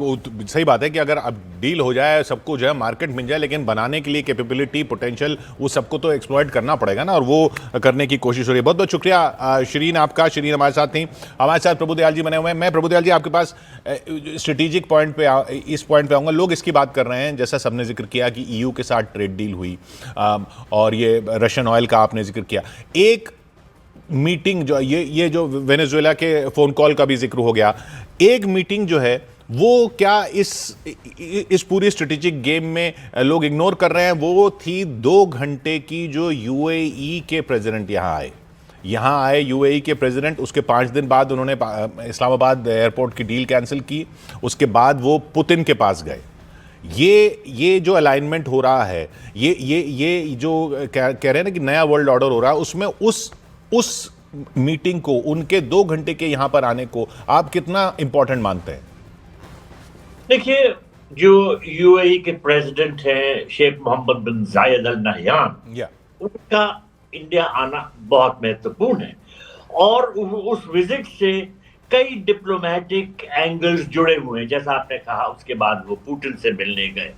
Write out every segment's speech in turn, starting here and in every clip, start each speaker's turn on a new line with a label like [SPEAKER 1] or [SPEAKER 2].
[SPEAKER 1] सही बात है कि अगर अब डील हो जाए, सबको जो है मार्केट मिल जाए, लेकिन बनाने के लिए कैपेबिलिटी, पोटेंशियल, वो सबको तो एक्सप्लॉइट करना पड़ेगा ना, और वो करने की कोशिश हो रही है। बहुत बहुत शुक्रिया शिरीन आपका। शिरीन हमारे साथ थी। हमारे साथ प्रभुदयाल जी बने हुए हैं। मैं प्रभुदयाल जी आपके पास स्ट्रेटेजिक पॉइंट पे इस पॉइंट पे आऊँगा। लोग इसकी बात कर रहे हैं, जैसा सबने जिक्र किया कि EU के साथ ट्रेड डील हुई, और ये रशियन ऑयल का आपने जिक्र किया। एक मीटिंग जो ये जो वेनेजुएला के फोन कॉल का भी जिक्र हो गया, एक मीटिंग जो है वो क्या इस पूरी स्ट्रेटेजिक गेम में लोग इग्नोर कर रहे हैं? वो थी 2 घंटे की, जो UAE के प्रेसिडेंट यहाँ आए UAE के प्रेसिडेंट। उसके 5 दिन बाद उन्होंने इस्लामाबाद एयरपोर्ट की डील कैंसिल की। उसके बाद वो पुतिन के पास गए। ये जो अलाइनमेंट हो रहा है, ये जो कह रहे हैं ना कि नया वर्ल्ड ऑर्डर हो रहा है, उसमें उस मीटिंग को, उनके 2 घंटे के यहां पर आने को आप कितना इंपॉर्टेंट मानते हैं?
[SPEAKER 2] देखिए, जो यूएई के प्रेसिडेंट हैं शेख मोहम्मद बिन जायद अल नहयान, उनका इंडिया आना बहुत महत्वपूर्ण है, और उस विजिट से कई डिप्लोमेटिक एंगल्स जुड़े हुए हैं। जैसा आपने कहा, उसके बाद वो पुतिन से मिलने गए।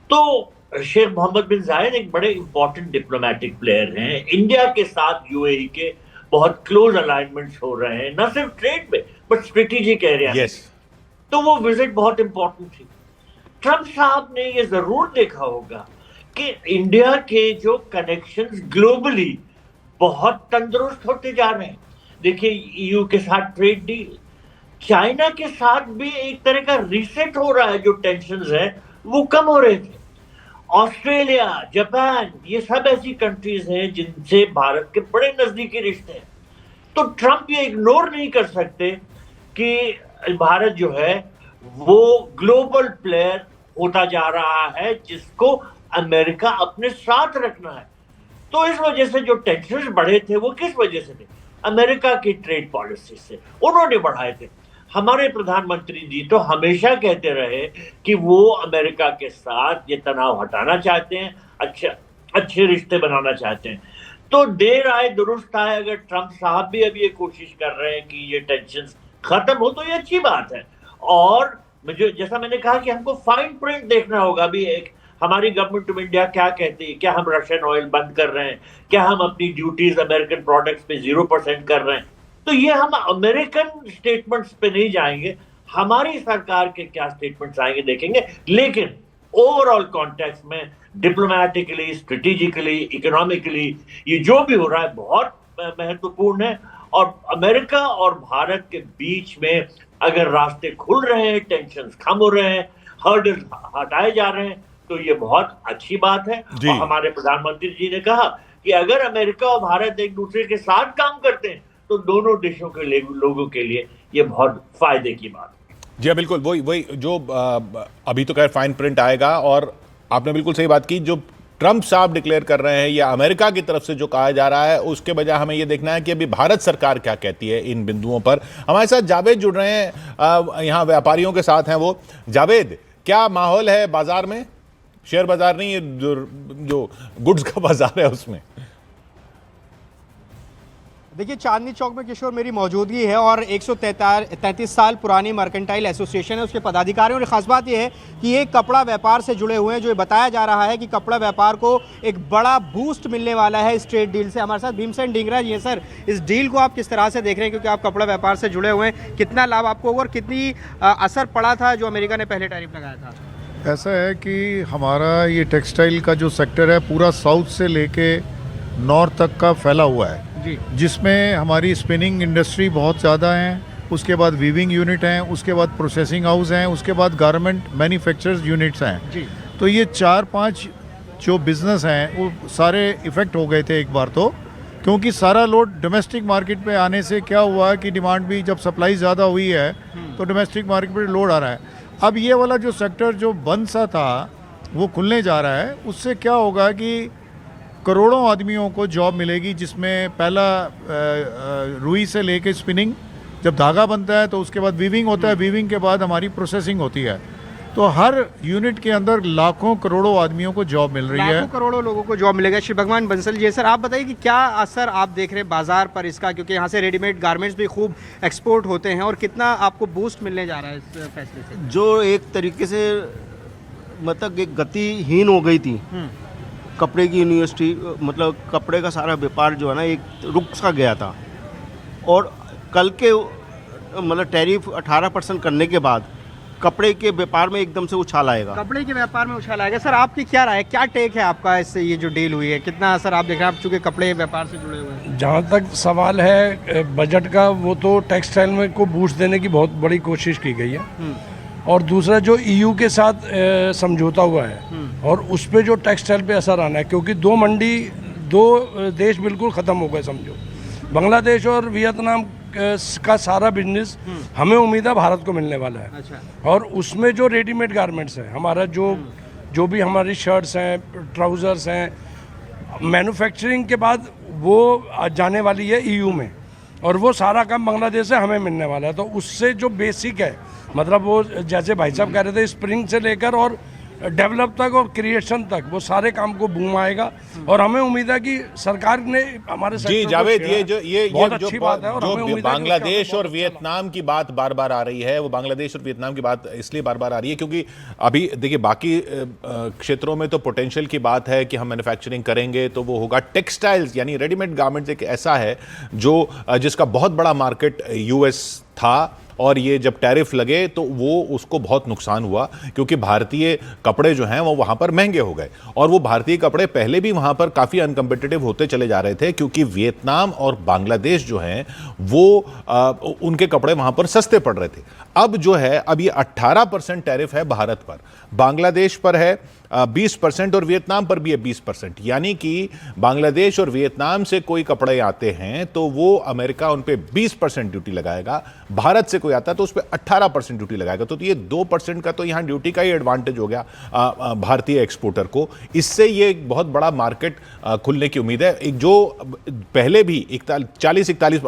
[SPEAKER 2] तो शेख मोहम्मद बिन जायद एक बड़े इंपॉर्टेंट डिप्लोमेटिक प्लेयर हैं। इंडिया के साथ यूएई के बहुत क्लोज अलाइनमेंट्स हो रहे हैं, न सिर्फ ट्रेड में बट स्ट्रेटेजिक एरिया में। तो वो विजिट बहुत इंपॉर्टेंट थी। ट्रंप साहब ने ये जरूर देखा होगा कि इंडिया के जो कनेक्शंस ग्लोबली बहुत तंदुरुस्त होते जा रहे हैं। देखिए, EU के साथ ट्रेड डील, चाइना के साथ भी एक तरह का रीसेट हो रहा है। जो टेंशंस है वो कम हो रहे थे। ऑस्ट्रेलिया, जापान, ये सब ऐसी कंट्रीज हैं जिनसे भारत के बड़े नजदीकी रिश्ते हैं। तो ट्रंप ये इग्नोर नहीं कर सकते कि भारत जो है वो ग्लोबल प्लेयर होता जा रहा है, जिसको अमेरिका अपने साथ रखना है। तो इस वजह से जो टेंशन बढ़े थे, वो किस वजह से थे? अमेरिका की ट्रेड पॉलिसी से उन्होंने बढ़ाए थे। हमारे प्रधानमंत्री जी तो हमेशा कहते रहे कि वो अमेरिका के साथ ये तनाव हटाना चाहते हैं, अच्छे रिश्ते बनाना चाहते हैं। तो देर आए दुरुस्त आए, अगर ट्रंप साहब भी अभी ये कोशिश कर रहे हैं कि ये टेंशन खत्म हो, तो ये अच्छी बात है। और मुझे, जैसा मैंने कहा, कि हमको फाइन प्रिंट देखना होगा। अभी एक हमारी गवर्नमेंट ऑफ इंडिया क्या कहती है? क्या हम रशियन ऑयल बंद कर रहे हैं? क्या हम अपनी ड्यूटीज अमेरिकन प्रोडक्ट्स पे 0% कर रहे हैं? तो ये हम अमेरिकन स्टेटमेंट्स पे नहीं जाएंगे, हमारी सरकार के क्या स्टेटमेंट्स आएंगे देखेंगे। लेकिन ओवरऑल कॉन्टेक्स्ट में डिप्लोमेटिकली, स्ट्रेटेजिकली, इकोनॉमिकली ये जो भी हो रहा है बहुत महत्वपूर्ण है। और अमेरिका और भारत के बीच में अगर रास्ते खुल रहे हैं, टेंशन कम हो रहे हैं, हर्डल हटाए जा रहे हैं, तो ये बहुत अच्छी बात है। और हमारे प्रधानमंत्री जी ने कहा कि अगर अमेरिका और भारत एक दूसरे के साथ काम करते हैं, तो दोनों देशों के लोगों के लिए ये बहुत फायदे की बात है।
[SPEAKER 1] जी बिल्कुल, वही जो अभी तो खैर फाइन प्रिंट आएगा। और आपने बिल्कुल सही बात की, जो ट्रंप साहब डिक्लेयर कर रहे हैं या अमेरिका की तरफ से जो कहा जा रहा है, उसके बजाय हमें यह देखना है कि अभी भारत सरकार क्या कहती है इन बिंदुओं पर। हमारे साथ जावेद जुड़ रहे हैं, यहाँ व्यापारियों के साथ हैं वो। जावेद, क्या माहौल है बाजार में? शेयर बाजार नहीं, ये जो गुड्स का बाजार है उसमें।
[SPEAKER 3] देखिए, चांदनी चौक में किशोर मेरी मौजूदगी है, और 133 साल पुरानी मर्केंटाइल एसोसिएशन है, उसके पदाधिकारियों। और खास बात यह है कि ये कपड़ा व्यापार से जुड़े हुए हैं। जो बताया जा रहा है कि कपड़ा व्यापार को एक बड़ा बूस्ट मिलने वाला है इस ट्रेड डील से। हमारे साथ भीमसेन डिंगरा जी हैं। सर, इस डील को आप किस तरह से देख रहे हैं, क्योंकि आप कपड़ा व्यापार से जुड़े हुए हैं? कितना लाभ आपको और कितनी असर पड़ा था जो अमेरिका ने पहले टैरिफ लगाया था?
[SPEAKER 4] ऐसा है कि हमारा ये टेक्सटाइल का जो सेक्टर है पूरा साउथ से लेके नॉर्थ तक का फैला हुआ है, जिसमें हमारी स्पिनिंग इंडस्ट्री बहुत ज़्यादा है, उसके बाद वीविंग यूनिट हैं, उसके बाद प्रोसेसिंग हाउस हैं, उसके बाद गारमेंट मैन्युफैक्चरर्स यूनिट्स हैं। तो ये 4-5 जो बिज़नेस हैं वो सारे इफ़ेक्ट हो गए थे एक बार तो, क्योंकि सारा लोड डोमेस्टिक मार्केट पे आने से क्या हुआ कि डिमांड भी, जब सप्लाई ज़्यादा हुई है तो डोमेस्टिक मार्केट पे लोड आ रहा है। अब ये वाला जो सेक्टर जो बंद सा था वो खुलने जा रहा है। उससे क्या होगा कि करोड़ों आदमियों को जॉब मिलेगी, जिसमें पहला रुई से लेके स्पिनिंग, जब धागा बनता है तो उसके बाद वीविंग होता है, वीविंग के बाद हमारी प्रोसेसिंग होती है। तो हर यूनिट के अंदर लाखों करोड़ों आदमियों को जॉब मिल रही है।
[SPEAKER 3] लाखों करोड़ों लोगों को जॉब मिलेगा। श्री भगवान बंसल जी, सर आप बताइए कि क्या असर आप देख रहे हैं बाजार पर इसका, क्योंकि यहाँ से रेडीमेड गारमेंट्स भी खूब एक्सपोर्ट होते हैं, और कितना आपको बूस्ट मिलने जा रहा है इस फैसले से?
[SPEAKER 5] जो एक तरीके से मतलब एक गतिहीन हो गई थी कपड़े की यूनिवर्सिटी, मतलब कपड़े का सारा व्यापार जो है ना एक रुक सा गया था, और कल के मतलब टैरिफ 18% करने के बाद कपड़े के व्यापार में एकदम से उछाल आएगा।
[SPEAKER 3] कपड़े के व्यापार में उछाल आएगा। सर आपकी क्या राय है, क्या टेक है आपका इससे, ये जो डील हुई है कितना असर आप देख रहे हैं, आप चूंकि कपड़े व्यापार से जुड़े हुए हैं?
[SPEAKER 6] जहाँ तक सवाल है बजट का, वो तो टेक्सटाइल में को बूस्ट देने की बहुत बड़ी कोशिश की गई है, और दूसरा जो ईयू के साथ समझौता हुआ है और उस पर जो टेक्सटाइल पे असर आना है, क्योंकि दो देश बिल्कुल ख़त्म हो गए समझो। बांग्लादेश और वियतनाम का सारा बिजनेस हमें उम्मीद है भारत को मिलने वाला है।
[SPEAKER 3] अच्छा।
[SPEAKER 6] और उसमें जो रेडीमेड गारमेंट्स हैं, हमारा जो भी हमारी शर्ट्स हैं, ट्राउज़र्स हैं, मैन्युफैक्चरिंग के बाद वो जाने वाली है ईयू में, और वो सारा काम बांग्लादेश से हमें मिलने वाला है। तो उससे जो बेसिक है, मतलब वो जैसे भाई साहब कह रहे थे, स्प्रिंग से लेकर और डेवलप तक और क्रिएशन तक वो सारे काम को बूम आएगा, और हमें उम्मीद है कि सरकार ने हमारे
[SPEAKER 1] जी जावेद, ये
[SPEAKER 6] बहुत अच्छी बात है। और हमें
[SPEAKER 1] जो
[SPEAKER 6] उम्मीद है कि
[SPEAKER 1] बांग्लादेश
[SPEAKER 6] उसका
[SPEAKER 1] और वियतनाम की बात बार बार आ रही है, वो बांग्लादेश और वियतनाम की बात इसलिए बार बार आ रही है क्योंकि अभी देखिए बाकी क्षेत्रों में तो पोटेंशियल की बात है कि हम मैन्युफैक्चरिंग करेंगे तो वो होगा। टेक्सटाइल्स यानी रेडीमेड गारमेंट्स एक ऐसा है जो जिसका बहुत बड़ा मार्केट यूएस था, और ये जब टैरिफ लगे तो वो उसको बहुत नुकसान हुआ, क्योंकि भारतीय कपड़े जो हैं वो वहाँ पर महंगे हो गए, और वो भारतीय कपड़े पहले भी वहाँ पर काफ़ी अनकम्पिटिटिव होते चले जा रहे थे, क्योंकि वियतनाम और बांग्लादेश जो हैं वो उनके कपड़े वहाँ पर सस्ते पड़ रहे थे। अब जो है, अब ये 18% टैरिफ है भारत पर, बांग्लादेश पर है 20% और वियतनाम पर भी है 20%। यानी कि बांग्लादेश और वियतनाम से कोई कपड़े आते हैं तो वो अमेरिका उन पे 20% ड्यूटी लगाएगा, भारत से कोई आता है तो उस पर 18% ड्यूटी लगाएगा। तो ये 2% का तो यहाँ ड्यूटी का ही एडवांटेज हो गया भारतीय एक्सपोर्टर को। इससे ये एक बहुत बड़ा मार्केट खुलने की उम्मीद है। एक जो पहले भी 40-41